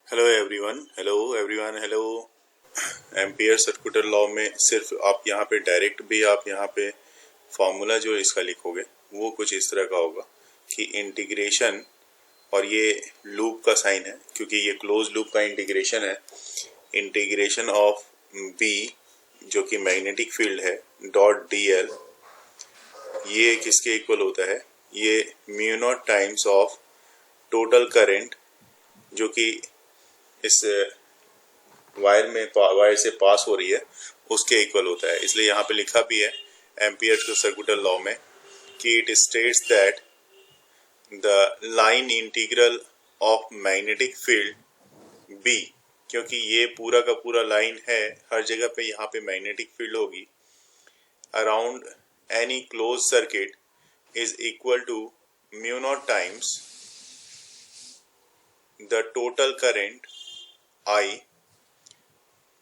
Hello hello. Ampere circular law में सिर्फ आप यहाँ पे डायरेक्ट भी आप यहाँ पे फॉर्मूला जो इसका लिखोगे वो कुछ इस तरह का होगा कि इंटीग्रेशन, और ये लूप का साइन है क्योंकि ये क्लोज लूप का इंटीग्रेशन है। इंटीग्रेशन ऑफ बी जो कि मैग्नेटिक फील्ड है डॉट डी एल, ये किसके इक्वल होता है? ये mu naught times of total current जो कि इस वायर से पास हो रही है उसके इक्वल होता है। इसलिए यहाँ पे लिखा भी है एम्पियर सर्कुलर लॉ में कि it states that the line integral of magnetic field B, क्योंकि ये पूरा का पूरा लाइन है, हर जगह पे यहाँ पे मैग्नेटिक फील्ड होगी, around any close circuit is equal to mu not times the total current I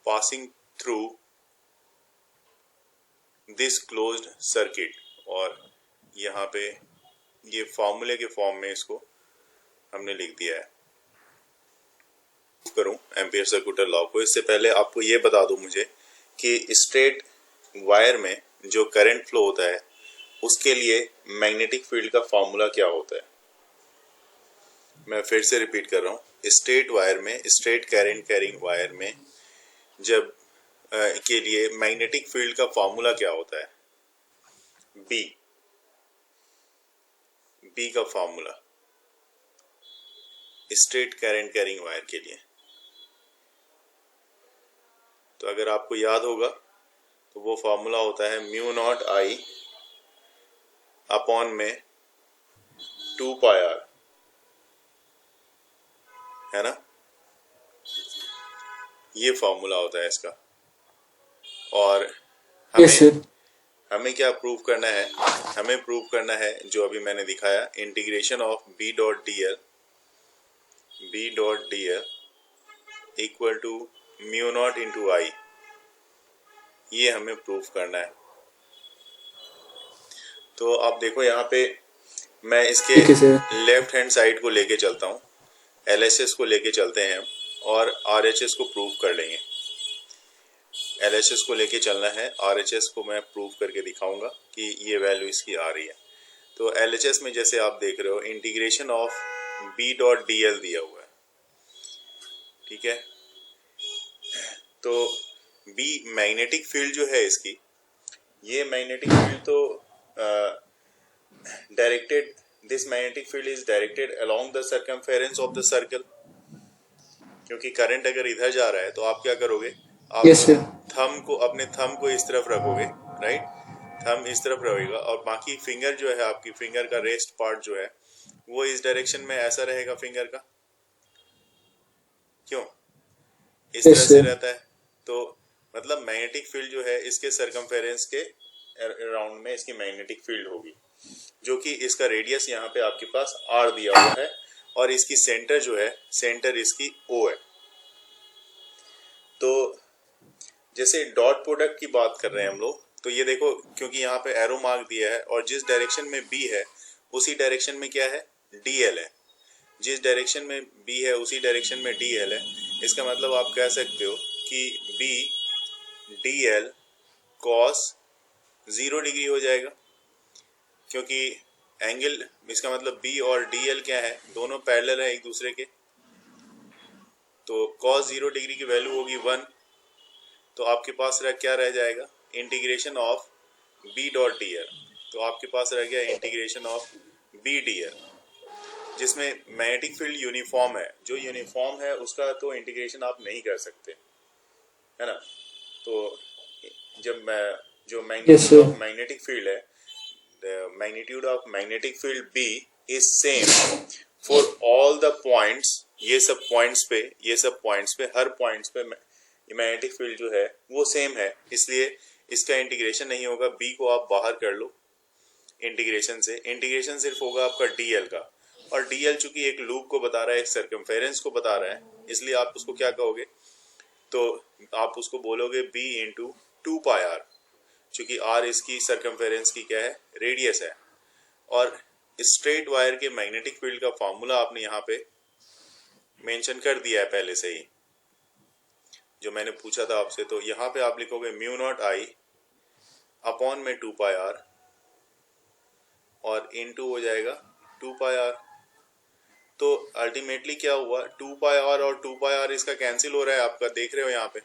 passing through this closed circuit। और यहाँ पे ये फॉर्मूले के फॉर्म में इसको हमने लिख दिया है। करूं एम्पियर सर्कुलर लॉ को, इससे पहले आपको ये बता दूं मुझे कि स्ट्रेट वायर में जो करंट फ्लो होता है उसके लिए मैग्नेटिक फील्ड का फॉर्मूला क्या होता है। मैं फिर से रिपीट कर रहा हूँ, स्ट्रेट वायर में, स्ट्रेट करंट कैरिंग वायर में जब के लिए मैग्नेटिक फील्ड का फॉर्मूला क्या होता है? बी का formula straight current carrying wire के लिए। तो अगर आपको याद होगा तो वो फॉर्मूला होता है म्यू नॉट आई अपॉन में 2 पाई आर, है ना? ये फॉर्मूला होता है इसका। और हमें क्या प्रूव करना है? हमें प्रूव करना है जो अभी मैंने दिखाया, integration of B dot D L equal to mu not into I, ये हमें प्रूव करना है। तो आप देखो यहाँ पे मैं इसके लेफ्ट हैंड साइड को लेके चलता हूँ, LHS को लेके चलते हैं और RHS को प्रूव कर लेंगे। LHS को लेके चलना है, RHS को मैं प्रूव करके दिखाऊंगा कि ये वैल्यू इसकी आ रही है। तो LHS में जैसे आप देख रहे हो integration of B dot D L दिया हुआ है, ठीक है? तो B मैग्नेटिक फील्ड जो है इसकी, ये मैग्नेटिक फील्ड तो directed, this magnetic field is directed along the circumference of the circle. क्योंकि करंट अगर इधर जा रहा है तो आप क्या करोगे? आप अपने थंब को इस तरफ रखोगे, राइट? थंब इस तरफ रहेगा और बाकी फिंगर जो है, आपकी फिंगर का रेस्ट पार्ट जो है वो इस डायरेक्शन में ऐसा रहेगा फिंगर का। क्यों इस तरह से रहता है? तो मतलब मैग्नेटिक फील्ड जो है इसके सर्कमफेरेंस के अराउंड में इसकी मैग्नेटिक फील्ड होगी, जो कि इसका रेडियस यहाँ पे आपके पास R दिया हुआ है और इसकी सेंटर जो है, सेंटर इसकी O है। तो जैसे डॉट प्रोडक्ट की बात कर रहे हैं हम लोग, तो ये देखो क्योंकि यहाँ पे एरो मार्क दिया है और जिस डायरेक्शन में B है उसी डायरेक्शन में क्या है? DL है। जिस डायरेक्शन में B है उसी डायरेक्शन में DL है। इसका मतलब आप कह सकते हो कि B DL cos 0 डिग्री हो जाएगा, क्योंकि एंगल, इसका मतलब B और DL क्या है? दोनों पैरेलल है एक दूसरे के। तो cos 0 डिग्री की वैल्यू होगी 1। तो आपके पास क्या रह जाएगा? Integration of B dot D L. तो आपके पास रह गया integration of B D L, जिसमें मैग्नेटिक फील्ड यूनिफॉर्म है। जो यूनिफॉर्म है उसका तो इंटीग्रेशन आप नहीं कर सकते, है ना? तो जब जो मैग्नेटिक फील्ड है, the magnitude of magnetic field B is same for all the points। ये सब पॉइंट्स पे हर पॉइंट्स पे मैग्नेटिक फील्ड जो है वो सेम है, इसलिए इसका इंटीग्रेशन नहीं होगा। B को आप बाहर कर लो इंटीग्रेशन से, इंटीग्रेशन सिर्फ होगा आपका DL का, और DL चूंकि एक लूप को बता रहा है, एक सर्कमफेरेंस को बता रहा है, इसलिए आप उसको क्या कहोगे? तो आप उसको बोलोगे B इंटू 2 पाई R, चूंकि R इसकी सर्कमफेरेंस की क्या है? रेडियस है। और स्ट्रेट वायर के मैग्नेटिक फील्ड का फॉर्मूला आपने यहाँ पे मेंशन कर दिया है पहले से ही, जो मैंने पूछा था आपसे। तो यहाँ पे आप लिखोगे म्यू नॉट आई अपॉन में 2 पाई आर और इनटू हो जाएगा 2 पाई आर। तो अल्टीमेटली क्या हुआ, 2 पाई आर और 2 पाई आर इसका कैंसिल हो रहा है, आपका देख रहे हो यहाँ पे।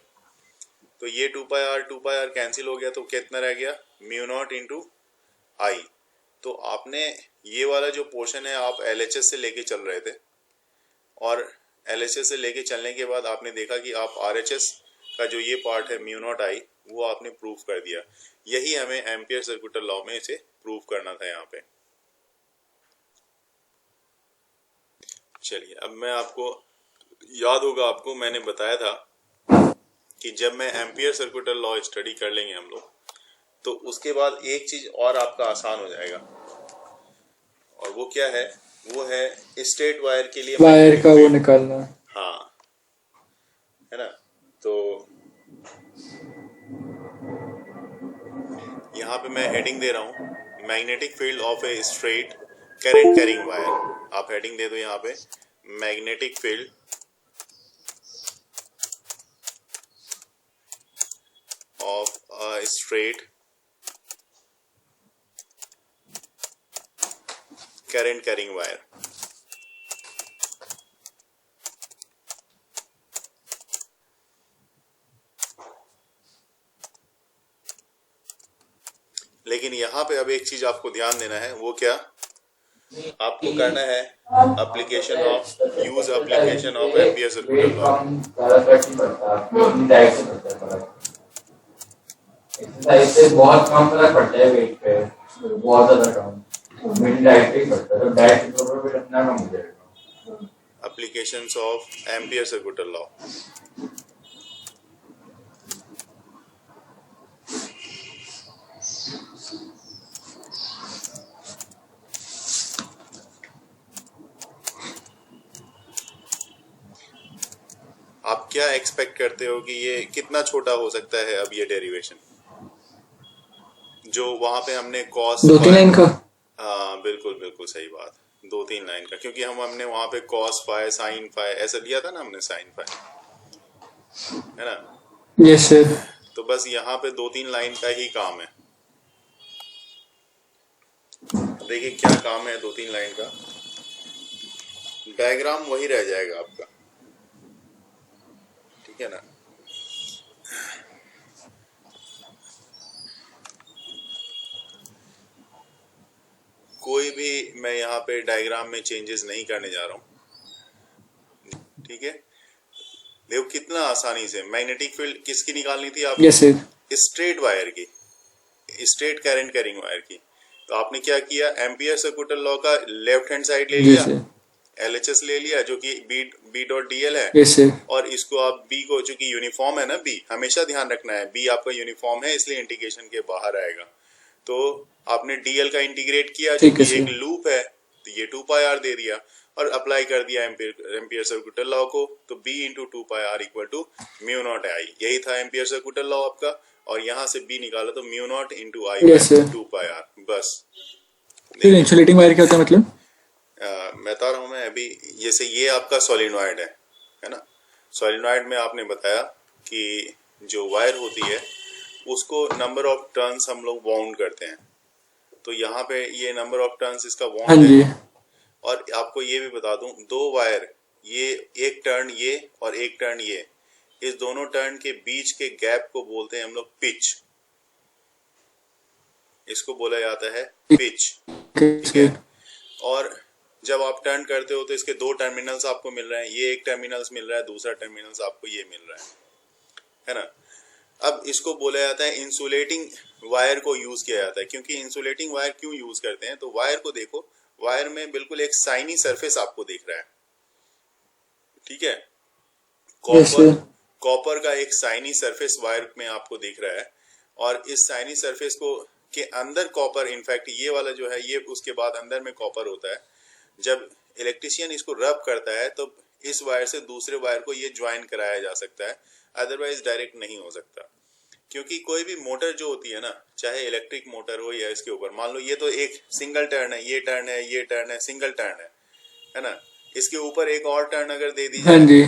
तो ये 2 पाई आर कैंसिल हो गया, तो कितना रह गया, म्यू नॉट इंटू आई। तो आपने ये वाला जो पोर्शन है आप एलएचएस से लेके चल रहे थे, और एलएचएस से लेके चलने के बाद आपने देखा कि आप आरएचएस का जो ये पार्ट है म्यू नॉट आई, वो आपने प्रूव कर दिया। यही हमें एम्पियर सर्कुलर लॉ में इसे प्रूव करना था यहाँ पे। चलिए, अब मैं आपको याद होगा, आपको मैंने बताया था कि जब मैं एम्पियर सर्कुलर लॉ स्टडी कर लेंगे हम लोग, तो उसके बाद एक चीज और आपका आसान हो जाएगा, और वो क्या है, वो है स्ट्रेट वायर के लिए वायर का वो निकालना। हाँ, है ना। तो यहाँ पे मैं हेडिंग दे रहा हूँ magnetic field of a straight current carrying wire. आप हेडिंग दे दो यहाँ पे magnetic field of a straight current carrying wire. लेकिन यहाँ पे अब एक चीज आपको ध्यान देना है, वो क्या, आपको करना है application of use application of ampere circular law. Exercise से बहुत कम फर्क पड़ता है वेट पे, बहुत ज्यादा कम। मेरी डाइट पे ही पड़ता है, तो डाइट के ऊपर भी इतना कम हो जाएगा। Applications of ampere circular law. आप क्या एक्सपेक्ट करते हो कि ये कितना छोटा हो सकता है अब ये डेरिवेशन, जो वहां पे हमने कॉस 2-3 लाइन का? हाँ बिल्कुल बिल्कुल सही बात, 2-3 लाइन का, क्योंकि हमने वहां पे कॉस फाई साइन फाई ऐसा लिया था ना हमने, साइन फाई, है ना। Yes sir. तो बस यहाँ पे 2-3 लाइन का ही काम है। देखिए क्या काम है 2-3 लाइन का, डायग्राम वही रह जाएगा आपका, ठीक है ना। कोई भी मैं यहाँ पे डायग्राम में चेंजेस नहीं करने जा रहा हूँ, ठीक है। देखो कितना आसानी से मैग्नेटिक फील्ड किसकी निकालनी थी आपको, यस सर, स्ट्रेट वायर की, स्ट्रेट करंट कैरिंग वायर की। तो आपने क्या किया, एम्पियर सर्कुलर लॉ का लेफ्ट हैंड साइड ले लिया, एलएचएस ले लिया जो कि बी डॉट डीएल है। Yes sir. और इसको आप बी को, चूंकि यूनिफॉर्म है ना, बी हमेशा ध्यान रखना है, बी आपका यूनिफॉर्म है इसलिए इंटीग्रेशन के बाहर आएगा। तो आपने डीएल का इंटीग्रेट किया जो कि एक लूप है, तो ये 2 पाई आर दे दिया, और अप्लाई कर दिया एम्पियर सर्कुलर लॉ को। तो b into 2 pi R equal to mu naught I, यही था एम्पियर सर्कुलर लॉ आपका। और यहाँ से b निकाला तो mu not into I 2 pi R, बस। फिर इंसुलेटिंग वायर क्या होता है मतलब? मैं बता रहा हूँ मैं अभी, जैसे ये आपका सोलिनॉइड है ना। सोलिनॉइड में आपने बताया कि जो वायर होती है उसको नंबर ऑफ टर्न्स हम लोग बाउंड करते हैं। तो यहाँ पे ये नंबर ऑफ टर्न्स इसका बाउंड है। और आपको ये भी बता दूं, 2 वायर, ये एक टर्न ये और एक टर्न ये, इस दोनों टर्न के बीच के गैप को बोलते हैं हम लोग पिच, इसको बोला जाता है पिच, ठीक है। और जब आप टर्न करते हो तो इसके 2 टर्मिनल्स आपको मिल रहे हैं, ये एक टर्मिनल्स मिल रहा है, दूसरा टर्मिनल्स आपको ये मिल रहा है ना। अब इसको बोला जाता है इंसुलेटिंग वायर को यूज किया जाता है। क्योंकि इंसुलेटिंग वायर क्यों यूज करते हैं, तो वायर को देखो, वायर में बिल्कुल एक साइनी सरफेस आपको दिख रहा है, ठीक है। कॉपर का एक साइनी सरफेस वायर में आपको दिख रहा है, और इस साइनी सरफेस को के अंदर कॉपर, इनफैक्ट ये वाला जो है ये उसके बाद अंदर में कॉपर होता है। जब इलेक्ट्रिशियन इसको रब करता है तो इस वायर से दूसरे वायर को ये ज्वाइन कराया जा सकता है, अदरवाइज डायरेक्ट नहीं हो सकता। क्योंकि कोई भी मोटर जो होती है ना, चाहे इलेक्ट्रिक मोटर हो या इसके ऊपर, मान लो ये तो एक सिंगल टर्न है, ये टर्न है, ये टर्न है, सिंगल टर्न है ना। इसके ऊपर एक और टर्न अगर दे दी हाँ जाए जी,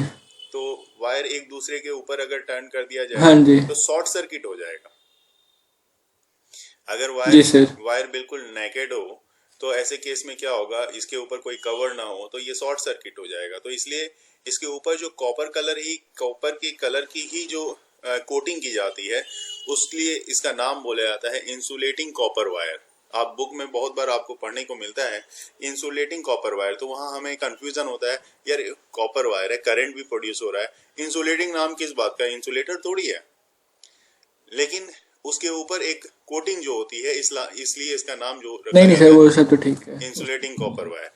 तो वायर एक दूसरे के ऊपर अगर टर्न कर दिया हाँ जाए जी, तो शॉर्ट सर्किट हो जाएगा। अगर जी वायर सर, वायर बिल्कुल नेकेड हो तो ऐसे केस में क्या होगा, इसके ऊपर कोई कवर ना हो तो ये शॉर्ट सर्किट हो जाएगा। तो इसलिए इसके ऊपर जो कॉपर की कलर की ही जो कोटिंग की जाती है, उसके लिए इसका नाम बोला जाता है इंसुलेटिंग कॉपर वायर। आप बुक में बहुत बार आपको पढ़ने को मिलता है इंसुलेटिंग कॉपर वायर, तो वहां हमें कंफ्यूजन होता है, यार कॉपर वायर है, करंट भी प्रोड्यूस हो रहा है, इंसुलेटिंग नाम किस बात का, इंसुलेटर थोड़ी है। लेकिन उसके ऊपर एक कोटिंग जो होती है, इसलिए इसका नाम जो नहीं रखा नहीं सर, जाता वो है सब तो ठीक है। Insulating copper wire.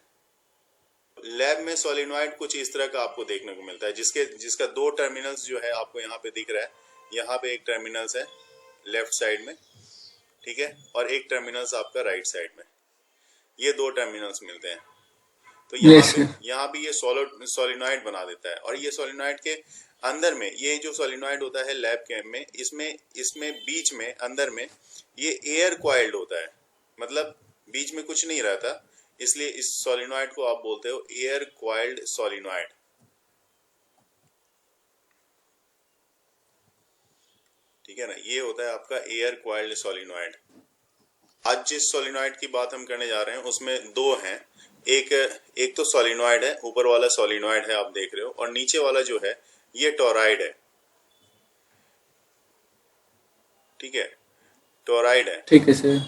लैब में सोलिनॉइड कुछ इस तरह का आपको देखने को मिलता है, जिसका दो टर्मिनल्स जो है आपको यहाँ पे दिख रहा है। यहाँ पे एक टर्मिनल्स है लेफ्ट साइड में, ठीक है, और एक टर्मिनल्स आपका राइट साइड में, ये दो टर्मिनल्स मिलते हैं। तो यस सर, यहाँ भी ये सोलिनॉइड बना देता है। और ये सोलिनॉइड के अंदर में, ये जो सोलिनॉइड होता है लैब के में, इसमें इसमें बीच में अंदर में ये एयर क्वाइल्ड होता है, मतलब बीच में कुछ नहीं रहता, इसलिए इस सोलिनॉइड को आप बोलते हो एयर क्वाइल्ड सोलिनॉइड। ठीक है ना, ये होता है आपका एयर क्वाइल्ड सोलिनॉइड। आज जिस सोलिनॉइड की बात हम करने जा रहे हैं उसमें दो हैं। एक तो सोलिनॉइड है, ऊपर वाला सोलिनॉइड है आप देख रहे हो, और नीचे वाला जो है ये टोराइड है। ठीक है, टोराइड है। ठीक है सर,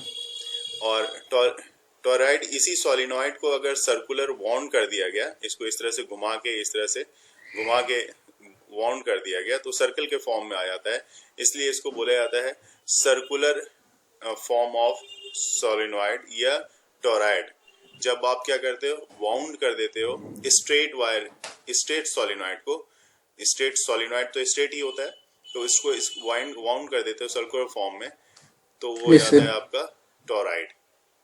और टोराइड, इसी सोलिनॉइड को अगर सर्कुलर वाउंड कर दिया गया, इसको इस तरह से घुमा के, इस तरह से घुमा के वाउंड कर दिया गया, तो सर्कल के फॉर्म में आ जाता है। इसलिए इसको बोला जाता है सर्कुलर फॉर्म ऑफ सोलिनॉइड या टोराइड। जब आप क्या करते हो, वाउंड कर देते हो स्ट्रेट वायर, स्ट्रेट सोलिनॉइड को, स्ट्रेट सोलिनॉइड तो स्ट्रेट ही होता है, तो इसको इस वाउंड कर देते हो सर्कुलर फॉर्म में, तो वो हो यस जाता सर, है आपका टोराइड।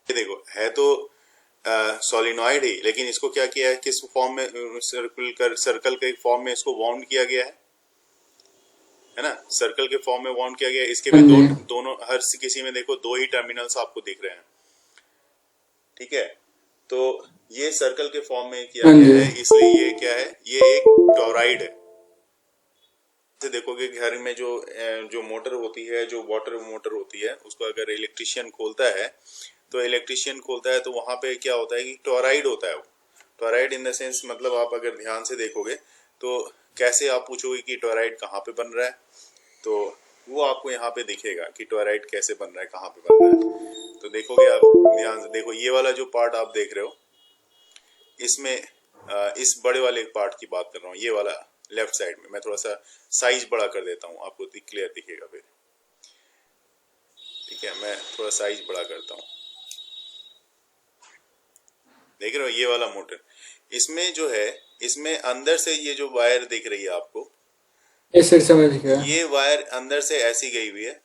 ये देखो, है तो सोलिनॉइड ही, लेकिन इसको क्या किया है, किस फॉर्म में, सर्कल के फॉर्म में इसको वाउंड किया गया है ना, सर्कल के फॉर्म में वाउंड किया गया है। इसके भी हाँ जी, दोनों, हर किसी में देखो दो ही टर्मिनल्स आपको दिख रहे हैं। ठीक है, तो ये सर्कल के फॉर्म में किया हाँ गया जी, है, इसलिए ये क्या है, ये एक टोराइड है। जैसे देखोगे घर में जो मोटर होती है, जो वाटर मोटर होती है, उसको अगर इलेक्ट्रिशियन खोलता है तो वहां पे क्या होता है कि टोराइड होता है। वो टोराइड इन द सेंस, मतलब आप अगर ध्यान से देखोगे तो कैसे आप पूछोगे कि टोराइड कहाँ पे बन रहा है, तो वो आपको यहाँ पे दिखेगा कि टोराइड कैसे बन रहा है, कहाँ पे बन रहा है। तो देखोगे आप, ध्यान से देखो, ये वाला जो पार्ट आप देख रहे हो, इसमें इस बड़े वाले पार्ट की बात कर रहा हूँ, ये वाला लेफ्ट साइड में। मैं थोड़ा सा साइज बड़ा कर देता हूँ, आपको क्लियर दिखेगा फिर। ठीक है, मैं थोड़ा साइज बड़ा करता हूँ। देख रहे हो ये वाला मोटर, इसमें जो है, इसमें अंदर से ये जो वायर दिख रही है आपको, यस सर, समझ गया। ये वायर अंदर से ऐसी गई हुई है,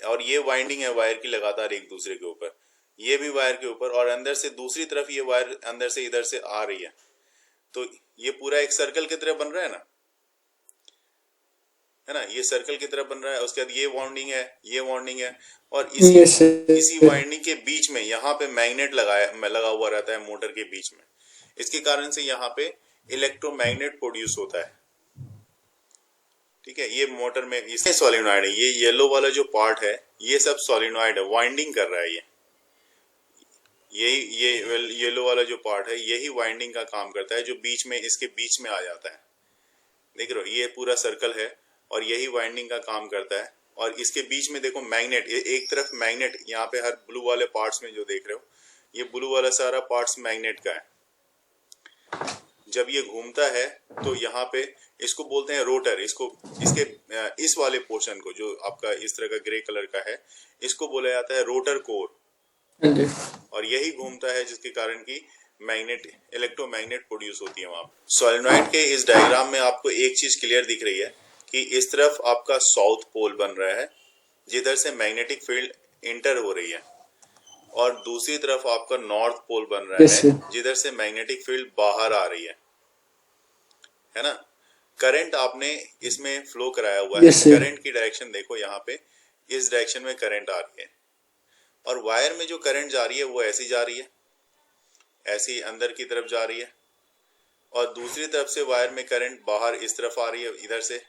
और ये वाइंडिंग है वायर की लगातार एक दूसरे के ऊपर, ये भी वायर के ऊपर, और अंदर से दूसरी तरफ ये वायर अंदर से इधर से आ रही है। तो ये पूरा एक सर्कल की तरह बन रहा है ना, ये सर्कल की तरह बन रहा है। उसके बाद ये वाउंडिंग है, ये वाउंडिंग है, और यस इसी सर, वाइंडिंग के बीच में यहाँ पे मैग्नेट लगा हुआ रहता है मोटर के बीच में। इसके कारण से यहाँ पे इलेक्ट्रोमैग्नेट प्रोड्यूस होता है। ठीक है, ये मोटर में इसमें सोलिनॉइड है, ये येलो वाला जो पार्ट है ये सब सोलिनॉइड है, वाइंडिंग कर रहा है। ये येलो वाला जो पार्ट है यही वाइंडिंग का काम करता है, जो बीच में, इसके बीच में आ जाता है। देख रहे हो, ये पूरा सर्कल है और यही वाइंडिंग का काम करता है। और इसके बीच में देखो मैग्नेट, एक तरफ मैग्नेट, यहाँ पे हर ब्लू वाले पार्ट्स में जो देख रहे हो, ये ब्लू वाला सारा पार्ट्स मैग्नेट का है। जब ये घूमता है तो यहाँ पे, इसको बोलते हैं रोटर, इस वाले पोर्शन को, जो आपका इस तरह का ग्रे कलर का है, इसको बोला जाता है रोटर कोर। हाँ जी, और यही घूमता है जिसके कारण की इलेक्ट्रोमैग्नेट प्रोड्यूस होती है वहां। सोलेनॉइड के इस डायग्राम में आपको एक चीज क्लियर दिख रही है कि इस तरफ आपका साउथ पोल बन रहा है, जिधर से मैग्नेटिक फील्ड इंटर हो रही है, और दूसरी तरफ आपका नॉर्थ पोल बन रहा यस है, सर, जिधर से मैग्नेटिक फील्ड बाहर आ रही है ना। करंट आपने इसमें फ्लो कराया हुआ है, यस सर, करंट की डायरेक्शन देखो, यहाँ पे इस डायरेक्शन में करंट आ रही है, और वायर में जो करंट जा रही है वो ऐसी जा रही है, ऐसी अंदर की तरफ जा रही है। और दूसरी तरफ से वायर में करंट बाहर इस तरफ आ रही है, इधर से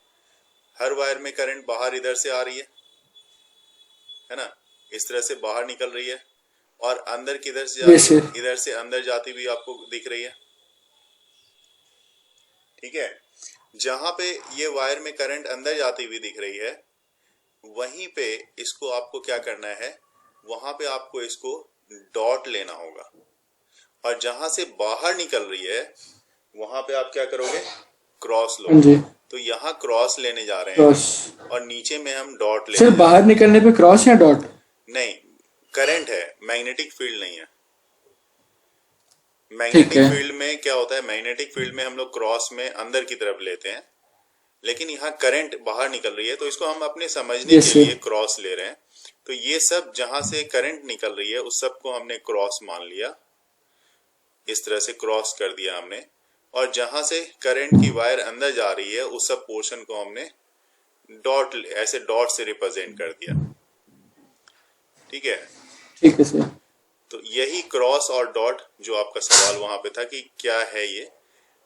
हर वायर में करंट बाहर इधर से आ रही है ना, इस तरह से बाहर निकल रही है और अंदर किधर से जा Yes, रही sir. है, इधर से अंदर जाती हुई आपको दिख रही है। ठीक है, जहां पे ये वायर में करंट अंदर जाती हुई दिख रही है वहीं पे इसको आपको क्या करना है, वहां पे आपको इसको डॉट लेना होगा और जहां से बाहर निकल रही है वहां पे आप क्या करोगे, क्रॉस हाँ जी, लोगे। तो यहाँ क्रॉस लेने जा रहे क्रॉस। हैं और नीचे में हम डॉट लेने सर जा बाहर निकलने पे क्रॉस या डॉट? नहीं, करंट है, मैग्नेटिक फील्ड नहीं है। ठीक मैग्नेटिक है। फील्ड में क्या होता है, मैग्नेटिक फील्ड में हम लोग क्रॉस में अंदर की तरफ लेते हैं, लेकिन यहाँ करंट बाहर निकल रही है तो इसको हम अपने समझने Yes, के sir. लिए क्रॉस ले रहे हैं। तो ये सब जहां से करंट निकल रही है उस सब को हमने क्रॉस मान लिया, इस तरह से क्रॉस कर दिया हमने, और जहां से करंट की वायर अंदर जा रही है उस सब पोर्शन को हमने डॉट, ऐसे डॉट से रिप्रेजेंट कर दिया। ठीक है, ठीक है सर। तो यही क्रॉस और डॉट जो आपका सवाल वहां पे था कि क्या है ये,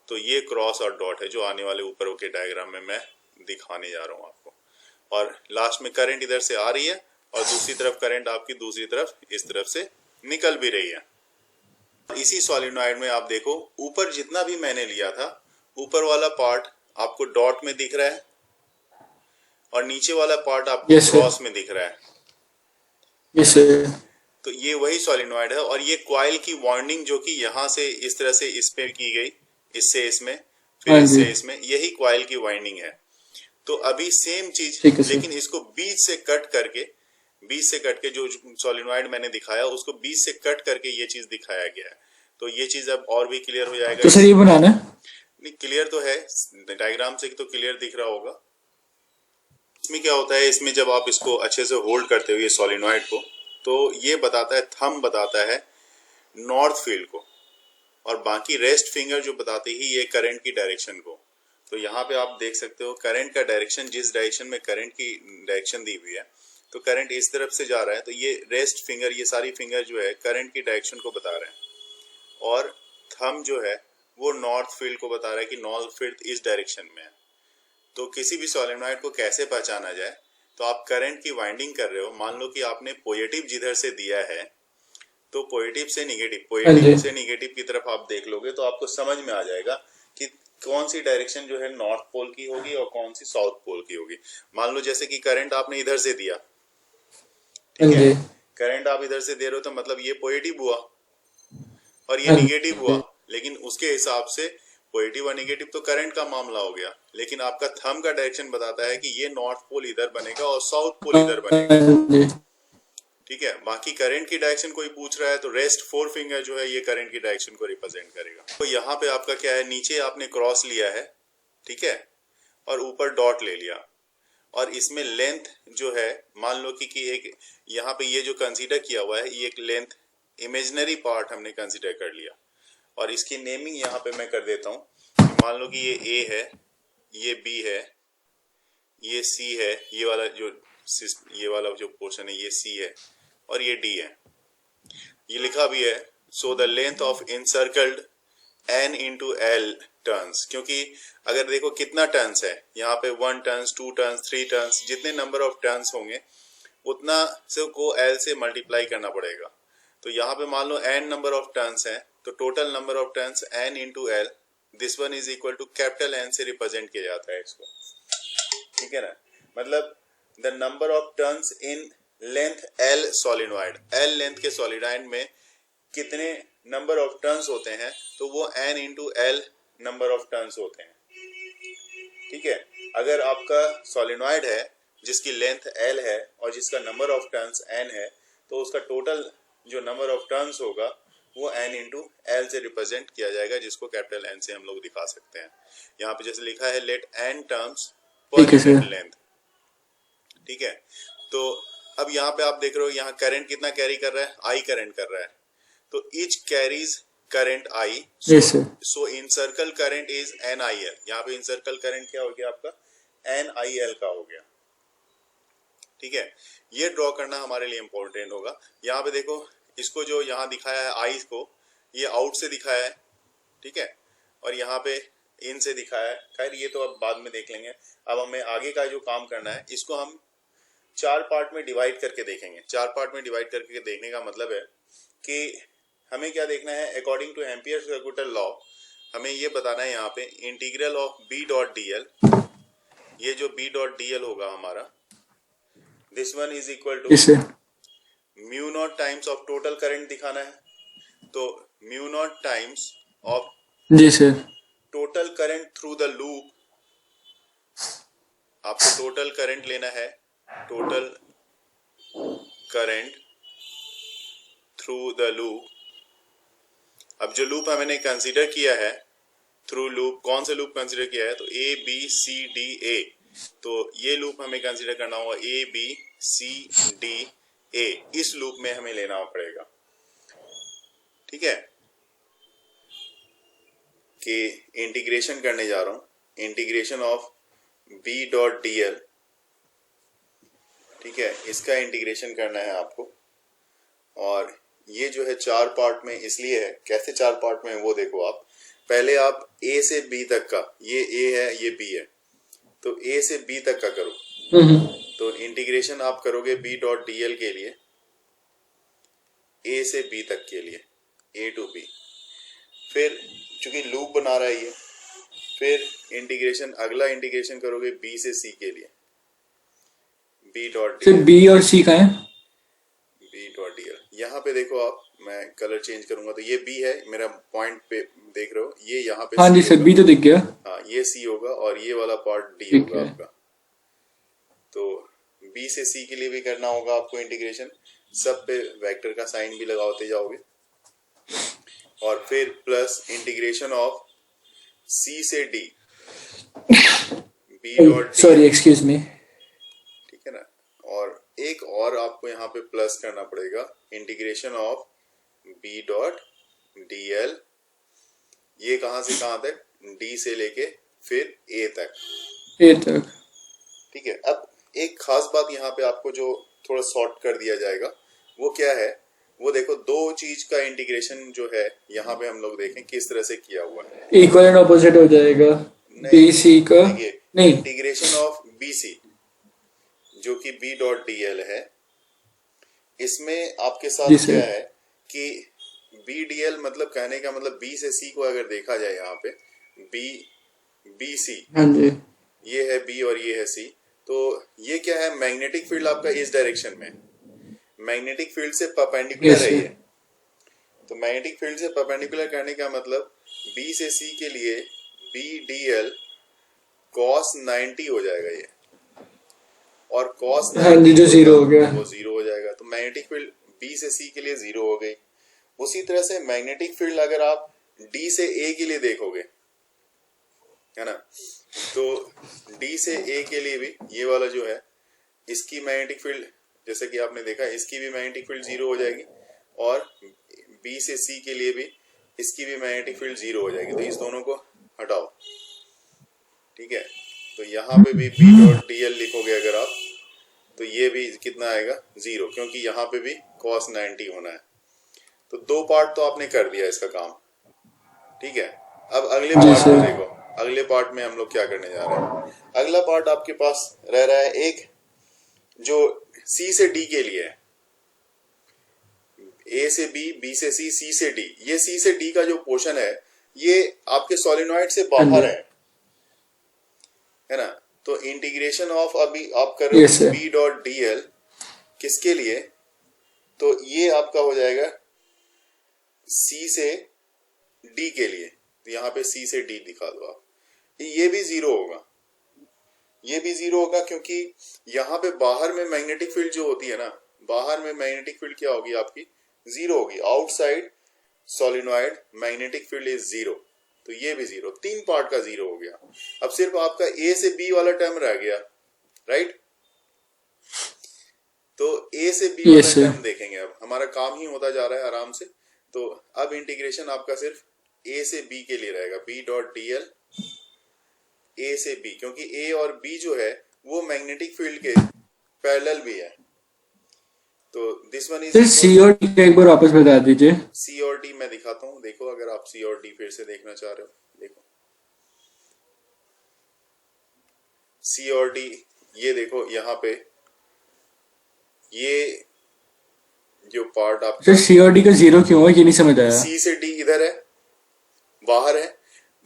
तो ये क्रॉस और डॉट है जो आने वाले ऊपर के डायग्राम में मैं दिखाने जा रहा हूँ आपको। और लास्ट में करंट इधर से आ रही है और दूसरी तरफ करंट आपकी दूसरी तरफ इस तरफ से निकल भी रही है। इसी सॉलिनॉइड में आप देखो ऊपर जितना भी मैंने लिया था, ऊपर वाला पार्ट आपको डॉट में दिख रहा है और नीचे वाला पार्ट आपको Yes, sir. क्रॉस में दिख रहा है। Yes sir. तो ये वही सॉलिनॉइड है और ये कॉइल की वाइंडिंग जो कि यहाँ से इस तरह से इस पे की गई, इससे इसमें, फिर हाँ इससे जी। इसमें, यही कॉइल की वाइंडिंग है। तो अभी सेम चीज, ठीक है सर। लेकिन इसको बीच से कट करके जो सॉलिनॉइड मैंने दिखाया उसको बीच से कट करके ये चीज दिखाया गया है। तो ये चीज अब और भी क्लियर हो जाएगा। तो सर ये बनाना है? नहीं, क्लियर तो है, डायग्राम से तो क्लियर दिख रहा होगा। इसमें क्या होता है, इसमें जब आप इसको अच्छे से होल्ड करते हो ये सॉलिनॉइड को, तो ये बताता है, थंब बताता है नॉर्थ फील्ड को और बाकी रेस्ट फिंगर जो बताती है ये करंट की डायरेक्शन को। तो यहाँ पे आप देख सकते हो करंट का डायरेक्शन, जिस डायरेक्शन में करंट की डायरेक्शन दी हुई है, तो करंट इस तरफ से जा रहा है, तो ये रेस्ट फिंगर, ये सारी फिंगर जो है करंट की डायरेक्शन को बता रहे हैं और थंब जो है वो नॉर्थ फील्ड को बता रहा है कि नॉर्थ फील्ड इस डायरेक्शन में है। तो किसी भी सॉलिनॉइड को कैसे पहचाना जाए, तो आप करंट की वाइंडिंग कर रहे हो, मान लो कि आपने पॉजिटिव जिधर से दिया है तो पॉजिटिव से निगेटिव की तरफ आप देख लोगे तो आपको समझ में आ जाएगा कि कौन सी डायरेक्शन जो है नॉर्थ पोल की होगी और कौन सी साउथ पोल की होगी। मान लो जैसे कि करंट आपने इधर से दिया, ठीक है, करंट आप इधर से दे रहे हो तो मतलब ये पॉजिटिव हुआ और ये निगेटिव हुआ, लेकिन उसके हिसाब से पॉजिटिव और निगेटिव तो करंट का मामला हो गया, लेकिन आपका थंब का डायरेक्शन बताता है कि ये नॉर्थ पोल इधर बनेगा और साउथ पोल इधर बनेगा। ठीक है, बाकी करंट की डायरेक्शन कोई पूछ रहा है तो रेस्ट फोर फिंगर जो है ये करंट की डायरेक्शन को रिप्रेजेंट करेगा। तो यहाँ पे आपका क्या है, नीचे आपने क्रॉस लिया है, ठीक है, और ऊपर डॉट ले लिया और इसमें लेंथ जो है मान लो कि एक यहाँ पे ये जो कंसीडर किया हुआ है ये एक लेंथ इमेजिनरी पार्ट हमने कंसीडर कर लिया और इसकी नेमिंग यहाँ पे मैं कर देता हूँ। मान लो कि ये ए है, ये बी है, ये सी है, ये वाला जो पोर्शन है ये सी है और ये डी है। ये लिखा भी है so the length of encircled n into L turns, क्योंकि अगर देखो कितना टर्न्स है यहाँ पे 1 टर्न्स 2 टर्न्स 3 टर्न्स, जितने नंबर ऑफ टर्न्स होंगे उतना से को एल से मल्टीप्लाई करना पड़ेगा। तो यहाँ पे मान लो n नंबर ऑफ टर्न्स है तो total number of turns n into L, this one is equal to capital N से रिप्रेजेंट किया जाता है इसको। ठीक है ना, मतलब the number of turns in length L solenoid, L length के सॉलिनॉइड में कितने नंबर ऑफ टर्न्स होते हैं तो वो n into L number of turns होते हैं। ठीक है, अगर आपका सॉलिनॉइड है जिसकी लेंथ L है और जिसका नंबर ऑफ टर्न्स n है तो उसका टोटल जो नंबर ऑफ टर्न्स होगा वो n इंटू एल से रिप्रेजेंट किया जाएगा, जिसको कैपिटल N से हम लोग दिखा सकते हैं। यहाँ पे जैसे लिखा है let n terms per unit length. ठीक है, तो अब यहाँ पे आप देख रहे हो यहाँ करंट कितना कैरी कर रहा है, I करंट कर रहा है, तो each carries current I, so encircle current is NIL। यहाँ पे इनसर्कल करंट क्या हो गया आपका, NIL का हो गया। ठीक है, ये ड्रॉ करना हमारे लिए इंपॉर्टेंट होगा। यहाँ पे देखो इसको जो यहाँ दिखाया है I को, ये आउट से दिखाया है, ठीक है, और यहाँ पे इन से दिखाया है। खैर ये तो अब बाद में देख लेंगे। अब हमें आगे का जो काम करना है इसको हम 4 पार्ट में डिवाइड करके देखेंगे। 4 पार्ट में डिवाइड करके देखने का मतलब है कि हमें क्या देखना है, according to Ampere circular law हमें ये बताना है यहाँ पे integral of B dot D L, ये जो बी डॉट डी एल होगा हमारा, this one is equal to इसे mu not times of total current दिखाना है, तो mu not times of G sir total current through the loop, आपको total current लेना है, total current through the loop. अब जो लूप हमने कंसीडर किया है, थ्रू लूप, कौन सा लूप कंसीडर किया है, तो ए बी सी डी ए, तो ये लूप हमें कंसीडर करना होगा ए बी सी डी ए, इस लूप में हमें लेना पड़ेगा। ठीक है, कि इंटीग्रेशन करने जा रहा हूं, integration of B dot D L, ठीक है, इसका इंटीग्रेशन करना है आपको। और ये जो है 4 पार्ट में इसलिए है, कैसे 4 पार्ट में वो देखो आप, पहले आप ए से बी तक का, ये ए है ये बी है, तो ए से बी तक का करो, तो इंटीग्रेशन आप करोगे बी डॉट डी एल के लिए, ए से बी तक के लिए, ए टू बी, फिर चूंकि लूप बना रहा है ये, फिर इंटीग्रेशन, अगला इंटीग्रेशन करोगे बी से सी के लिए, B dot D sir L, B और सी का है। B dot D L. यहाँ पे देखो आप, मैं कलर चेंज करूंगा तो ये बी है, मेरा पॉइंट पे देख रहे हो, ये यहाँ पे हाँ C जी सर होगा। बी तो दिख गया। हाँ ये सी होगा और ये वाला पार्ट डी ठीक होगा है। आपका। तो बी से सी के लिए भी करना होगा आपको इंटीग्रेशन, सब पे वेक्टर का साइन भी लगाते जाओगे, और फिर प्लस इंटीग्रेशन ऑफ सी से D, B dot sorry excuse me. ठीक है ना। और एक और आपको यहाँ पे प्लस करना पड़ेगा, integration of B dot D L, ये कहाँ से कहाँ तक, डी से लेके फिर ए तक। ए तक। ठीक है, अब एक खास बात यहाँ पे आपको जो थोड़ा सॉर्ट कर दिया जाएगा वो क्या है, वो देखो, दो चीज का इंटीग्रेशन जो है यहाँ पे हम लोग देखें किस तरह से किया हुआ है। इक्वल एंड ऑपोजिट हो जाएगा बी सी का। देखिए, नहीं इंटीग्रेशन ऑफ बी सी जो कि बी डॉट डी एल है, इसमें आपके साथ जी सर। क्या है कि बी डी एल मतलब कहने का मतलब बी से सी को अगर देखा जाए यहाँ पे, बी सी, हाँ जी ये है बी और ये है सी, तो ये क्या है, मैग्नेटिक फील्ड आपका इस डायरेक्शन में, मैग्नेटिक फील्ड से परपेंडिकुलर Yes, है sir. ये। तो मैग्नेटिक फील्ड से परपेंडिकुलर करने का मतलब बी से सी के लिए बी डी एल cos 90 हो जाएगा ये, और cos 90 हाँ जी, जो zero हो गया। वो जीरो हो जाएगा। तो मैग्नेटिक फील्ड बी से सी के लिए जीरो हो गई। उसी तरह से मैग्नेटिक फील्ड अगर आप डी से ए के लिए देखोगे, है ना, तो डी से ए के लिए भी ये वाला जो है, इसकी मैग्नेटिक फील्ड जैसे कि आपने देखा, इसकी भी मैग्नेटिक फील्ड जीरो हो जाएगी, और बी से सी के लिए भी इसकी भी मैग्नेटिक फील्ड जीरो हो जाएगी। तो इस दोनों को हटाओ, ठीक है। तो यहाँ पे भी बी डॉट डी एल लिखोगे अगर आप, तो ये भी कितना आएगा, जीरो, क्योंकि यहाँ पे भी cos 90 होना है। तो 2 पार्ट तो आपने कर दिया इसका काम, ठीक है। अब अगले पार्ट सर। में देखो, अगले पार्ट में हम लोग क्या करने जा रहे हैं। अगला पार्ट आपके पास रह रहा है एक जो सी से डी के लिए है, ए से बी, बी से सी, सी से डी। ये सी से डी का जो पोर्शन है ये आपके सोलिनॉइड से बाहर है ना। तो इंटीग्रेशन ऑफ, अभी आप कर रहे Yes, हो sir. B dot D L किसके लिए, तो ये आपका हो जाएगा सी से डी के लिए। तो यहाँ पे सी से डी दिखा दो आप, ये भी जीरो होगा, ये भी जीरो होगा, क्योंकि यहाँ पे बाहर में मैग्नेटिक फील्ड जो होती है ना, बाहर में मैग्नेटिक फील्ड क्या होगी आपकी, जीरो होगी। Outside solenoid magnetic field is zero, तो ये भी जीरो, 3 पार्ट का जीरो हो गया। अब सिर्फ आपका ए से बी वाला टर्म रह गया, राइट। तो ए से बी वाला Yes, sir. टर्म देखेंगे, अब हमारा काम ही होता जा रहा है आराम से। तो अब इंटीग्रेशन आपका सिर्फ ए से बी के लिए रहेगा, B dot D L A से बी, क्योंकि ए और बी जो है वो मैग्नेटिक फील्ड के पैरेलल भी है। तो दिस वन इज सर सी और डी एक बार वापस बता दीजिए। सी और डी मैं दिखाता हूँ, देखो अगर आप सी और डी फिर से देखना चाह रहे हो, देखो सी और डी, ये देखो यहाँ पे ये जो पार्ट सर आपका सी और डी का जीरो क्यों है ये नहीं समझ आया। सी से डी इधर है, बाहर है।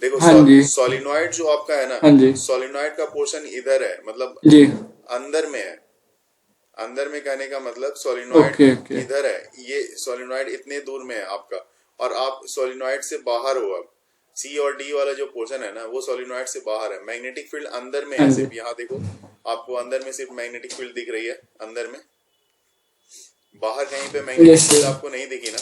देखो हाँ जी सोलिनॉइड जो आपका है ना, हाँ जी सोलिनॉइड का पोर्शन इधर है, मतलब जी अंदर में है। अंदर में कहने का मतलब सोलिनॉइड ओके ओके इधर है, ये सोलिनॉइड इतने दूर में है आपका, और आप सोलिनॉइड से बाहर हो। अब सी और डी वाला जो पोर्शन है ना वो सोलिनॉइड से बाहर है, मैग्नेटिक फील्ड अंदर में हाँ है जी सिर्फ। यहाँ देखो आपको अंदर में सिर्फ मैग्नेटिक फील्ड दिख रही है, अंदर में, बाहर कहीं पे मैग्नेटिक यस फील्ड सर आपको नहीं दिखी ना।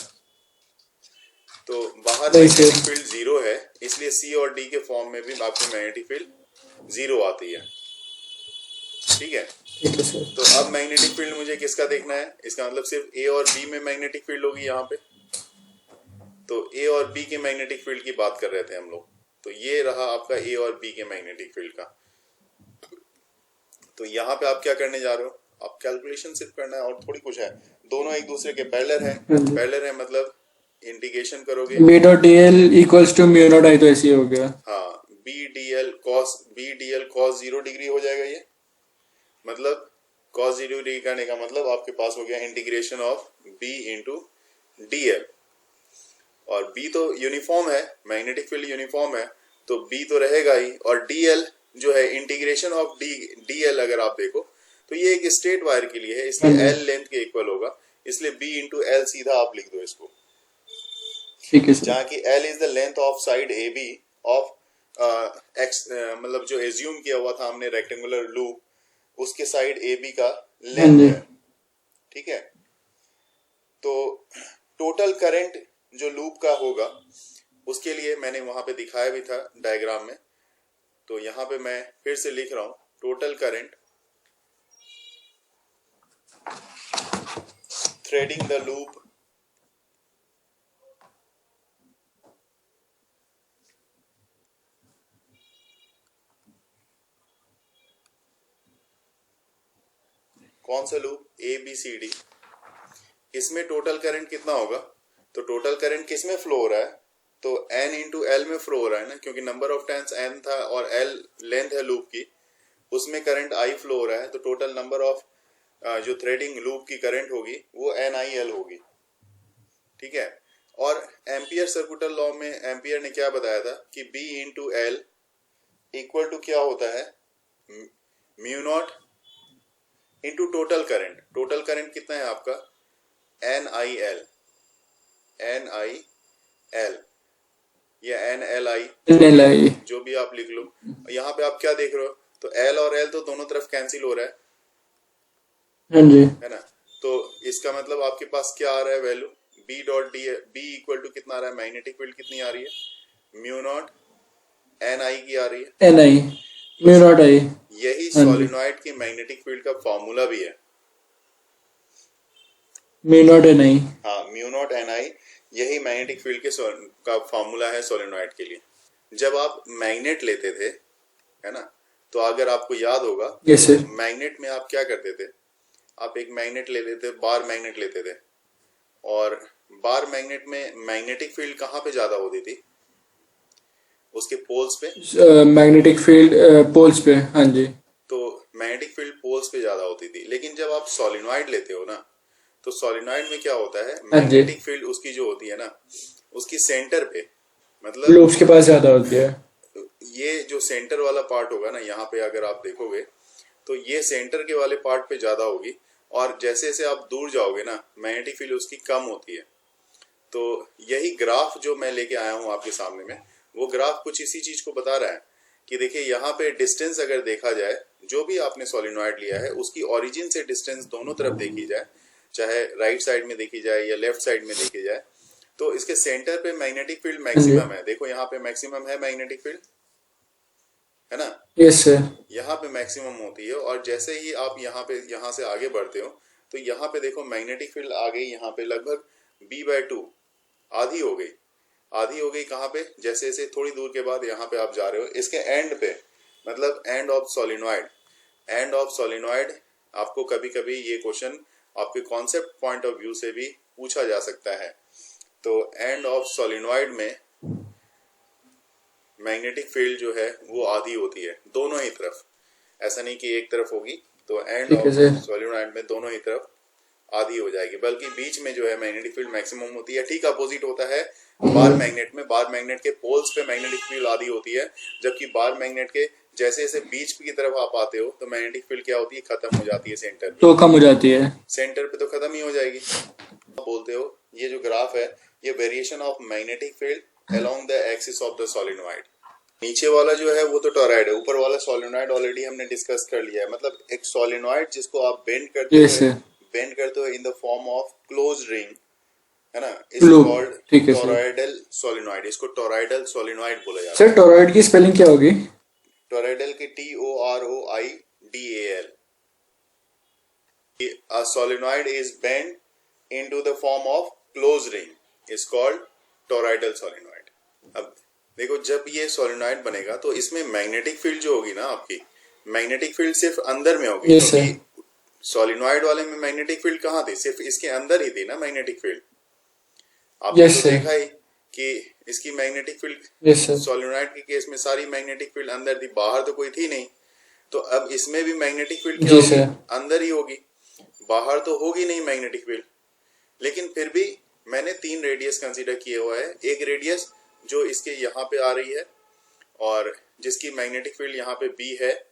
तो बाहर नहीं मैग्नेटिक सर फील्ड जीरो है, इसलिए सी और डी के फॉर्म में भी आपकी मैग्नेटिक फील्ड जीरो आती है। ठीक है, ठीक है सर। तो अब मैग्नेटिक फील्ड मुझे किसका देखना है, इसका मतलब सिर्फ ए और बी में मैग्नेटिक फील्ड होगी यहाँ पे। तो ए और बी के मैग्नेटिक फील्ड की बात कर रहे थे हम लोग, तो ये रहा आपका ए और बी के मैग्नेटिक फील्ड का। तो यहाँ पे आप क्या करने जा रहे हो, आप कैलकुलेशन सिर्फ करना है और थोड़ी कुछ है। दोनों एक दूसरे के पैरेलल है, हाँ जी पैरेलल है मतलब इंटीग्रेशन करोगे। B dot D L equals to mu naught I, तो ऐसे ही हो गया। हाँ, B D L cos 0 degree हो जाएगा ये, मतलब cos 0 डिग्री करने का मतलब आपके पास हो गया integration of b into D L. और b तो यूनिफॉर्म है, मैग्नेटिक फील्ड यूनिफॉर्म है, तो b तो रहेगा ही, और dl जो है इंटीग्रेशन ऑफ dl अगर आप देखो तो ये एक स्ट्रेट वायर के लिए है, इसलिए l लेंथ के इक्वल होगा, इसलिए b इंटू एल सीधा आप लिख दो इसको। ठीक है सर। जहाँ की l is the length of side A B of X, मतलब जो एज्यूम किया हुआ था हमने रेक्टेंगुलर लूप, उसके साइड ए बी का हाँ लेंथ जी है। ठीक है, तो टोटल करंट जो लूप का होगा उसके लिए मैंने वहां पे दिखाया भी था डायग्राम में, तो यहाँ पे मैं फिर से लिख रहा हूं, total current threading the loop कौन सा loop, A B C D, इसमें टोटल करंट कितना होगा। तो टोटल करंट किस में फ्लो हो रहा है, तो n इंटू एल में फ्लो हो रहा है ना, क्योंकि नंबर ऑफ टाइम्स n था और l लेंथ है लूप की, उसमें करंट i फ्लो हो रहा है, तो टोटल नंबर ऑफ जो थ्रेडिंग लूप की करंट होगी वो NIL होगी। ठीक है, और एम्पियर सर्कुलर लॉ में एम्पियर ने क्या बताया था कि b into L equal to क्या होता है, mu not into total current. Total current कितना है आपका, NIL या NLI, NLI जो भी आप लिख लो। यहाँ पे आप क्या देख रहे हो, तो L और L तो दोनों तरफ कैंसिल हो रहा है, हाँ जी है ना। तो इसका मतलब आपके पास क्या आ रहा है value, B dot D, B equal to कितना आ रहा है, मैग्नेटिक फील्ड कितनी आ रही है, म्यू नॉट NI की आ रही है, NI म्यू नॉट आई। यही हाँ जी सोलिनॉइड की मैग्नेटिक फील्ड का फॉर्मूला भी है। Mu not NI। हाँ, म्यू नॉट NI यही मैग्नेटिक फील्ड के का फॉर्मूला है सोलेनॉइड के लिए। जब आप मैग्नेट लेते थे, है ना, तो अगर आपको याद होगा, यस सर। मैग्नेट में आप क्या करते थे, आप एक मैग्नेट लेते थे, बार मैग्नेट लेते थे, और बार मैग्नेट में मैग्नेटिक फील्ड कहाँ पे ज्यादा होती थी, उसके पोल्स पे, मैग्नेटिक फील्ड पोल्स पे, हाँ जी। तो मैग्नेटिक फील्ड पोल्स पे ज्यादा होती थी। लेकिन जब आप सोलिनॉइड लेते हो ना, तो सोलिनॉइड में क्या होता है, मैग्नेटिक फील्ड उसकी जो होती है ना, उसकी सेंटर पे, मतलब लूप्स के पास ज्यादा होती है। ये जो सेंटर वाला पार्ट होगा ना, यहाँ पे अगर आप देखोगे तो ये सेंटर के वाले पार्ट पे ज्यादा होगी, और जैसे जैसे आप दूर जाओगे ना, मैग्नेटिक फील्ड उसकी कम होती है। तो यही ग्राफ जो मैं लेके आया हूँ आपके सामने में, वो ग्राफ कुछ इसी चीज को बता रहा है कि देखिए यहाँ पे डिस्टेंस अगर देखा जाए, जो भी आपने सोलिनॉइड लिया है उसकी ओरिजिन से डिस्टेंस दोनों तरफ देखी जाए, चाहे राइट साइड में देखी जाए या लेफ्ट साइड में देखी जाए, तो इसके सेंटर पे मैग्नेटिक फील्ड मैक्सिमम है। देखो यहाँ पे मैक्सिमम है मैग्नेटिक फील्ड, है ना, यस सर। यहाँ पे मैक्सिमम होती है। और जैसे ही आप यहाँ से आगे बढ़ते हो, तो यहाँ पे देखो मैग्नेटिक फील्ड आ गई यहाँ पे लगभग b/2, आधी हो गई। आधी हो गई कहाँ पे, जैसे जैसे थोड़ी दूर के बाद यहाँ पे आप जा रहे हो, इसके एंड पे, मतलब end of solenoid. End of solenoid आपको कभी कभी ये क्वेश्चन आपके कॉन्सेप्ट पॉइंट ऑफ व्यू से भी पूछा जा सकता है। तो एंड ऑफ सोलिनॉइड में मैग्नेटिक फील्ड जो है वो आधी होती है दोनों ही तरफ। ऐसा नहीं कि एक तरफ होगी तो एंड ठीक है ऑफ सर। सोलिनॉइड में दोनों ही तरफ आधी हो जाएगी, बल्कि बीच में जो है मैग्नेटिक फील्ड मैक्सिमम होती है। ठीक अपोजिट होता है बार मैग्नेट में। बार मैग्नेट के पोल्स पे मैग्नेटिक फील्ड आधी होती है, जबकि बार मैग्नेट के जैसे जैसे बीच की तरफ आप आते हो तो मैग्नेटिक फील्ड क्या होती है, खत्म हो जाती है सेंटर पे। तो कम हो जाती है। सेंटर पे तो खत्म ही हो जाएगी। आप बोलते हो ये जो ग्राफ है ये variation of magnetic field along the axis of the solenoid. नीचे वाला जो है वो तो टॉरॉइड है, ऊपर वाला सोलिनॉइड ऑलरेडी हमने डिस्कस कर लिया है। मतलब एक सोलिनॉइड जिसको आप बेंड करते यस हो, सर। बेंड करते हो in the form of close ring, है ना, इज लूप। कॉल्ड ठीक है सर। Toroidal solenoid. इसको टॉरॉइडल सोलिनॉइड बोला जाता सर टोरॉइड की स्पेलिंग क्या होगी? है। टॉरॉइडल की TOROIDAL। A solenoid is bent into the form of closed ring is called toroidal solenoid। अब देखो जब ये सोलिनॉइड बनेगा तो इसमें मैग्नेटिक फील्ड जो होगी ना आपकी, मैग्नेटिक फील्ड सिर्फ अंदर में होगी। Yes sir. क्योंकि सोलिनॉइड वाले में मैग्नेटिक फील्ड कहाँ थी, सिर्फ इसके अंदर ही थी ना मैग्नेटिक फील्ड। आपने यस तो सर। देखा ही कि इसकी magnetic field yes sir. Solenoid के केस में सारी मैग्नेटिक फील्ड अंदर थी, बाहर तो कोई थी नहीं। तो अब इसमें भी मैग्नेटिक फील्ड क्या जी होगी, सर। अंदर ही होगी, बाहर तो होगी नहीं मैग्नेटिक फील्ड। लेकिन फिर भी मैंने 3 रेडियस कंसीडर किए हुआ है। एक रेडियस जो इसके यहाँ पे आ रही है और जिसकी मैग्नेटिक फील्ड यहाँ पे B है।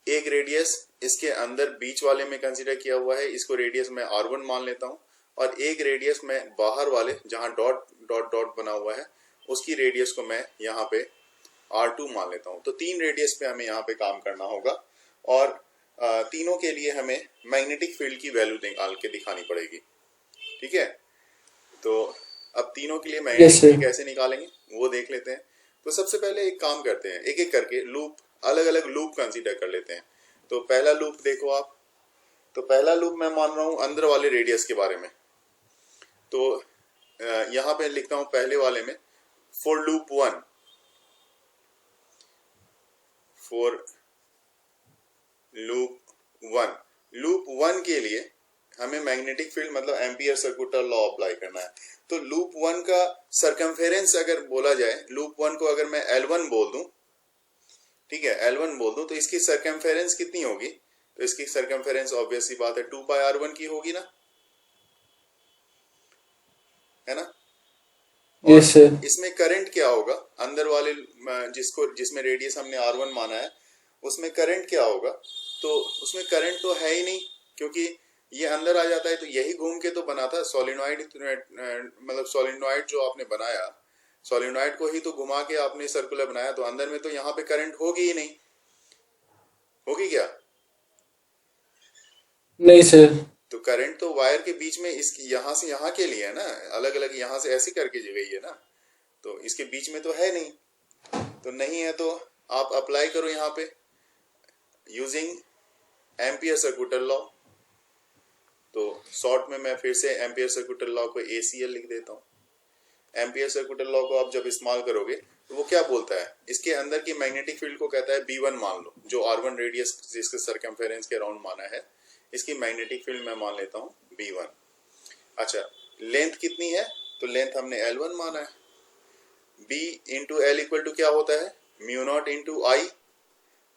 एक रेडियस इसके अंदर बीच वाले में कंसीडर किया हुआ है, इसको रेडियस मैं R1 मान लेता हूँ। और एक रेडियस मैं बाहर वाले जहाँ डॉट डॉट डॉट बना हुआ है उसकी रेडियस को मैं यहाँ पे R2 मान लेता हूँ। तो 3 रेडियस पे हमें यहाँ पे काम करना होगा और तीनों के लिए हमें मैग्नेटिक फील्ड की वैल्यू निकाल के दिखानी पड़ेगी। ठीक है, तो अब तीनों के लिए मैग्नेटिक फील्ड कैसे निकालेंगे वो देख लेते हैं। तो सबसे पहले एक काम करते हैं, एक एक करके लूप, अलग अलग लूप कंसीडर कर लेते हैं। तो पहला लूप देखो आप, तो पहला लूप मैं मान रहा हूं अंदर वाले रेडियस के बारे में। तो यहां पे लिखता हूं पहले वाले में फॉर लूप 1, फॉर लूप 1 के लिए हमें मैग्नेटिक फील्ड मतलब एम्पियर सर्कुलर लॉ अप्लाई करना है। तो लूप 1 का सरकमफेरेंस अगर बोला जाए, लूप 1 को अगर मैं L1 बोल दूं, ठीक है, L1 बोल दूं, तो इसकी सरकमफेरेंस कितनी होगी? तो इसकी सरकमफेरेंस ऑब्वियस सी बात है 2πr1 की होगी ना, है ना। Yes sir. इसमें करंट क्या होगा, अंदर वाले जिसमें रेडियस हमने R1 माना है उसमें करंट क्या होगा? तो उसमें करंट तो है ही नहीं, क्योंकि ये अंदर आ जाता है। तो यही घूम के तो बना था सोलिनॉइड, मतलब सोलिनॉइड जो आपने बनाया, सोलिनॉइड को ही तो घुमा के आपने सर्कुलर बनाया। तो अंदर में तो यहाँ पे करंट होगी ही नहीं, होगी क्या? नहीं सर। तो करंट तो वायर के बीच में इसकी यहाँ से यहाँ के लिए है ना, अलग अलग यहाँ से ऐसे करके गई है ना, तो इसके बीच में तो है नहीं। तो नहीं है तो आप अप्लाई करो यहाँ पे यूजिंग एम्पियर सर्कुलर लॉ। तो शॉर्ट में मैं फिर से एम्पियर सर्कुलर लॉ को ACL लिख देता हूँ। एम्पियर सर्कुलर लॉ को आप जब इस्तेमाल करोगे तो वो क्या बोलता है, इसके अंदर की मैग्नेटिक फील्ड को कहता है B1 मान लो, जो R1 रेडियस जिसके सरकमफेरेंस के अराउंड माना है, इसकी मैग्नेटिक फील्ड मैं मान लेता हूँ B1। अच्छा, लेंथ कितनी है? तो लेंथ हमने L1 माना है। B into L equal to क्या होता है, μ0 इंटू I।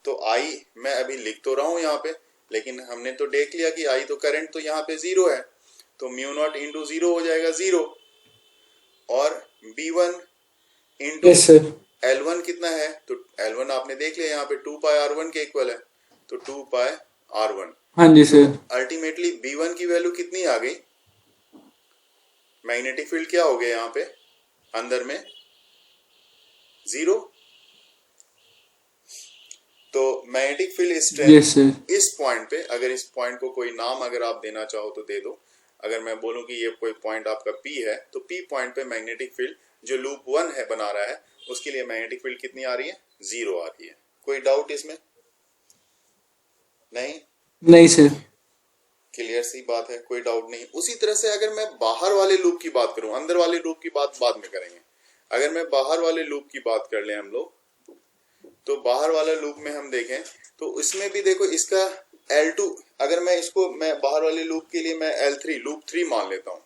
तो I मैं अभी लिख तो रहा हूँ यहाँ पे, लेकिन हमने तो देख लिया कि I तो करंट तो यहाँ पे 0 है, तो μ0 इंटू 0 हो जाएगा 0। और B1 इंटू L1 कितना है? तो L1 आपने देख लिया यहाँ पे 2πr1 के इक्वल है, तो 2πr1। हाँ जी सर। अल्टीमेटली B1 की वैल्यू कितनी आ गई? मैग्नेटिक फील्ड क्या हो गया यहाँ पे अंदर में? 0। तो मैग्नेटिक फील्ड स्ट्रेंथ इस पॉइंट पे, अगर इस पॉइंट को कोई नाम अगर आप देना चाहो तो दे दो। अगर मैं बोलूं कि ये कोई पॉइंट आपका P है, तो P पॉइंट पे मैग्नेटिक फील्ड जो लूप 1 है बना रहा है उसके लिए मैग्नेटिक फील्ड कितनी आ रही है? 0 आ रही है। कोई डाउट इसमें? नहीं सर। क्लियर सी बात है, कोई डाउट नहीं। उसी तरह से अगर मैं बाहर वाले लूप की बात करूं, अंदर वाले लूप की बात बाद में करेंगे। अगर मैं बाहर वाले लूप की बात कर लें हम लोग, तो बाहर वाला लूप में हम देखें तो इसमें भी देखो इसका L2, अगर मैं इसको मैं बाहर वाले लूप के लिए मैं L3 लूप 3 मान लेता हूं,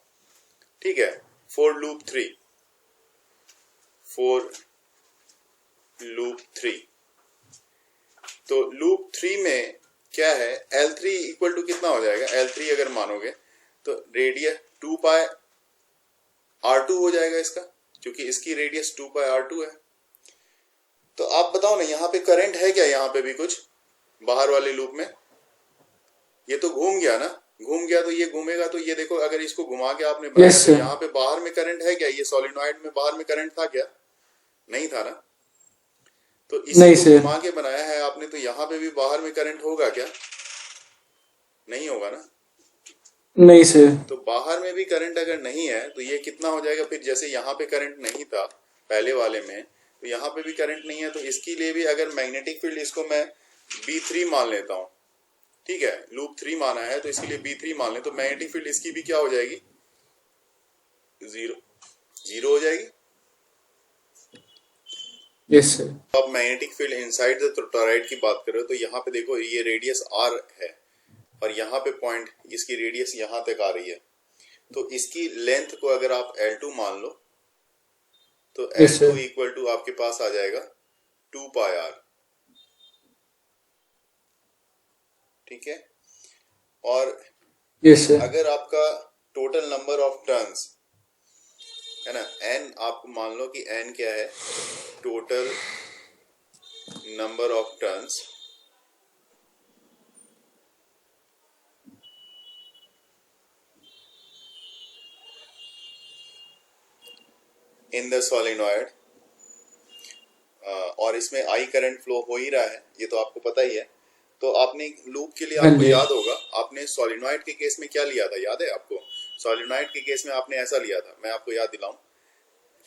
ठीक है, फॉर लूप 3। तो लूप 3 में क्या है, L3 इक्वल टू कितना हो जाएगा, L3 अगर मानोगे तो रेडियस 2 पाई R2 हो जाएगा इसका, क्योंकि इसकी रेडियस 2 पाई R2 है। तो आप बताओ ना, यहाँ पे करंट है क्या, यहाँ पे भी कुछ बाहर वाले लूप में? ये तो घूम गया ना, घूम गया तो ये घूमेगा, तो ये देखो अगर इसको घुमा के आपने बनाया Yes, तो sir. यहाँ पे बाहर में करंट है क्या, ये सोलिनॉइड में बाहर में करंट था क्या? नहीं था ना। तो नहीं, इसको sir. घुमा के बनाया है आपने, तो यहाँ पे भी बाहर में करंट होगा क्या? नहीं होगा ना। नहीं सर। तो बाहर में भी करंट अगर नहीं है तो ये कितना हो जाएगा फिर, जैसे यहाँ पे करंट नहीं था पहले वाले में, तो यहाँ पे भी करंट नहीं है, तो इसके लिए भी अगर मैग्नेटिक फील्ड इसको मैं B3 मान लेता हूँ, ठीक है, लूप 3 माना है तो इसके लिए B3 मान ले, तो मैग्नेटिक फील्ड इसकी भी क्या हो जाएगी, जीरो हो जाएगी। Yes sir. अब magnetic field inside the toroid की बात करो तो यहाँ पे देखो ये रेडियस R है और यहाँ पे पॉइंट, इसकी रेडियस यहाँ तक आ रही है, तो इसकी लेंथ को अगर आप L2 मान लो तो Yes, L2 sir. Equal to आपके पास आ जाएगा 2 पाई R, ठीक है। और यस सर। अगर आपका टोटल नंबर ऑफ टर्न्स है ना, n आप मान लो कि n क्या है, total number of turns in the solenoid, और इसमें I करंट फ्लो हो ही रहा है, ये तो आपको पता ही है। तो आपने लूप के लिए हाँ आपको जी। याद होगा, आपने सोलिनॉइड के केस में क्या लिया था, याद है आपको? सोलिनॉइड के केस में आपने ऐसा लिया था, मैं आपको याद दिलाऊं,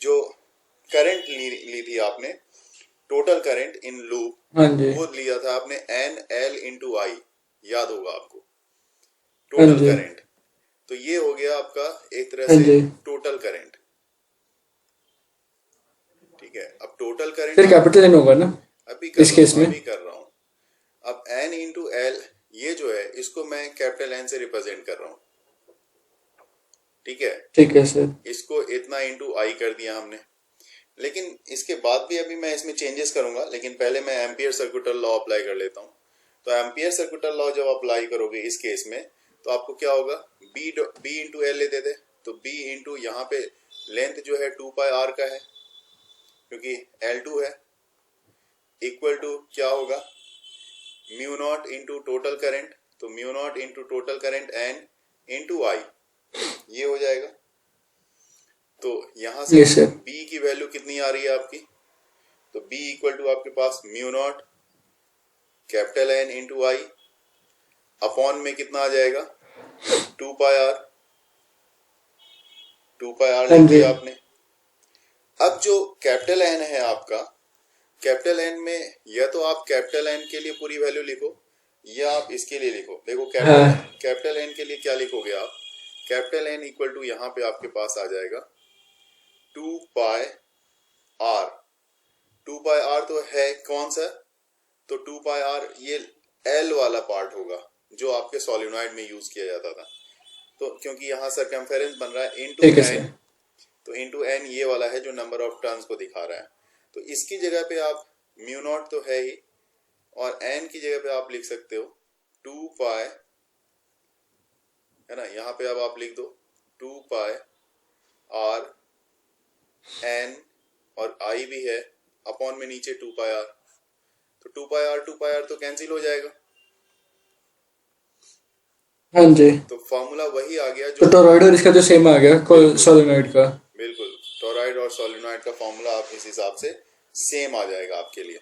जो करंट ली थी आपने, टोटल करंट इन लूप, हाँ जी। वो लिया था आपने NL इंटू I, याद होगा आपको, हाँ टोटल जी। करंट। तो ये हो गया आपका एक तरह हाँ से जी। टोटल करंट, ठीक है। अब टोटल फिर करंट कैपिटल एन होगा ना अभी कर इस रहा केस हूँ, में? अभी कर रहा हूँ। अब N इंटू L ये जो है इसको मैं कैपिटल N से रिप्रेजेंट कर रहा हूँ, ठीक है। ठीक है सर। इसको इतना इंटू I कर दिया हमने, लेकिन इसके बाद भी अभी मैं इसमें चेंजेस करूंगा, लेकिन पहले मैं एम्पियर सर्कुलर लॉ अप्लाई कर लेता हूँ। तो एम्पियर सर्कुलर लॉ जब अप्लाई करोगे इस केस में तो आपको क्या होगा, B इंटू L लेते थे, तो B इंटू यहाँ पे लेंथ जो है 2 पाई R का है क्योंकि L2 है, इक्वल टू क्या होगा, mu not into total current, तो mu not into total current N into I, ये हो जाएगा। तो यहाँ से Yes, sir. B की वैल्यू कितनी आ रही है आपकी, तो B इक्वल टू आपके पास mu naught capital N into I upon में कितना आ जाएगा, 2 पाई R, 2 पाई R हाँ लिख जी। दिया आपने। अब जो कैपिटल N है आपका, कैपिटल N में या तो आप कैपिटल N के लिए पूरी वैल्यू लिखो या आप इसके लिए लिखो। देखो हाँ। कैपिटल N के लिए क्या लिखोगे आप, कैपिटल N इक्वल टू यहाँ पे आपके पास आ जाएगा 2 पाई R। 2 पाई R तो है कौन सा, तो 2 पाई R ये L वाला पार्ट होगा जो आपके सोलिनॉइड में यूज किया जाता था। तो क्योंकि यहाँ सर्कमफेरेंस बन रहा है इंटू ठीक है N, सर। तो इंटू N ये वाला है जो नंबर ऑफ टर्न्स को दिखा रहा है। तो इसकी जगह पे आप म्यू नॉट तो है ही, और N की जगह पे आप लिख सकते हो 2 पाई, है ना, यहाँ पे अब आप लिख दो 2 पाई R N, और I भी है, अपॉन में नीचे 2 पाई R, तो 2 पाई R तो कैंसिल हो जाएगा। हाँ जी। तो फॉर्मूला वही आ गया तो जो, टोरॉइड और इसका जो सेम आ गया सोलेनॉइड का। बिल्कुल टोरॉइड और सोलिनॉइड का फॉर्मूला आप इस हिसाब से सेम आ जाएगा आपके लिए।